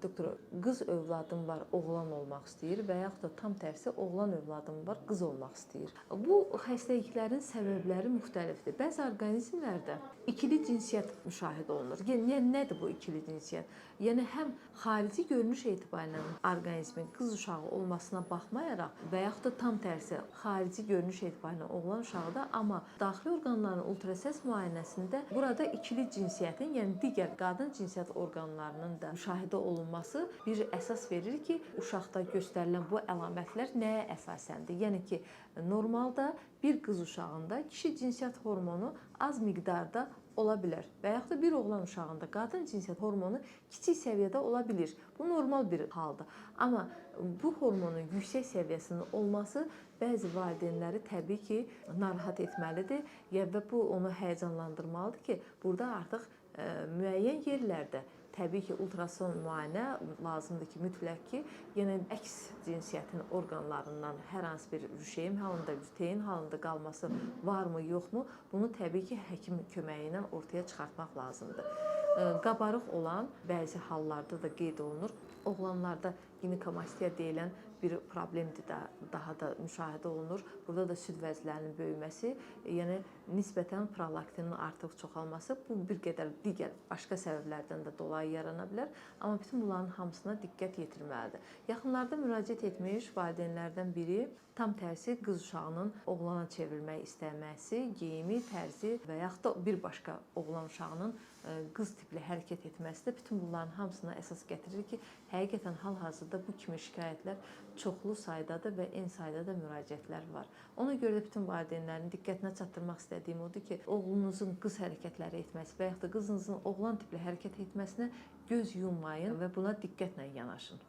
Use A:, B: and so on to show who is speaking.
A: Doktor, qız övladım var, oğlan olmaq istəyir və yaxud da tam tərsi oğlan övladım var, qız olmaq istəyir. Bu xəstəliklərin səbəbləri müxtəlifdir. Bəzi orqanizmlərdə ikili cinsiyyət müşahidə olunur. Yəni nədir bu ikili cinsiyyət? Yəni həm xarici görünüş etibarilə orqanizmin qız uşağı olmasına baxmayaraq və yaxud da tam tərsi xarici görünüş etibarilə oğlan uşağıdır, amma daxili orqanların ultrasəs müayinəsində burada ikili cinsiyyətin, yəni digər qadın cinsiyyət orqanlarının da müşahidə olunması bir əsas verir ki, uşaqda göstərilən bu əlamətlər nəyə əsasəndir? Yəni ki, normalda bir qız uşağında kişi cinsiyyət hormonu az miqdarda ola bilər və yaxud da bir oğlan uşağında qadın cinsiyyət hormonu kiçik səviyyədə ola bilir. Bu normal bir haldır. Amma bu hormonun yüksək səviyyəsinin olması bəzi valideynləri təbii ki, narahat etməlidir və bu onu həyəcanlandırmalıdır ki, burada artıq müəyyən yerlərdə təbii ki, ultrason müayinə lazımdır ki, mütləq ki, yəni əks cinsiyyətin orqanlarından hər hansı bir rüşeym halında, lutein halında qalması varmı, yoxmu? Bunu təbii ki, həkim köməyi ilə ortaya çıxartmaq lazımdır. Qabarıq olan bəzi hallarda da qeyd olunur. Oğlanlarda ginekamastiya deyilən bir problemdir də daha da müşahidə olunur. Burada da süd vəzlərinin böyüməsi, yəni nisbətən prolaktinin artıq çoxalması bu bir qədər digər başqa səbəblərdən də dolayı yarana bilər. Amma bütün bunların hamısına diqqət yetirməlidir. Yaxınlarda müraciət etmiş valideynlərdən biri tam tərsi qız uşağının oğlana çevrilmək istəməsi, geyimi, tərzi və yaxud da bir başqa oğlan uşağının qız tipli hərəkət etməsi də bütün bunların hamısına əsas gətirir ki, həqiqətən hal-hazırda bu kimi şikayətlər çoxlu saydadır və eyni sayda da müraciətlər var. Ona görə də bütün valideynlərin diqqətinə çatdırmaq istədiyim odur ki, oğlunuzun qız hərəkətləri etməsi və yaxud da qızınızın oğlan tipli hərəkət etməsinə göz yummayın və buna diqqətlə yanaşın.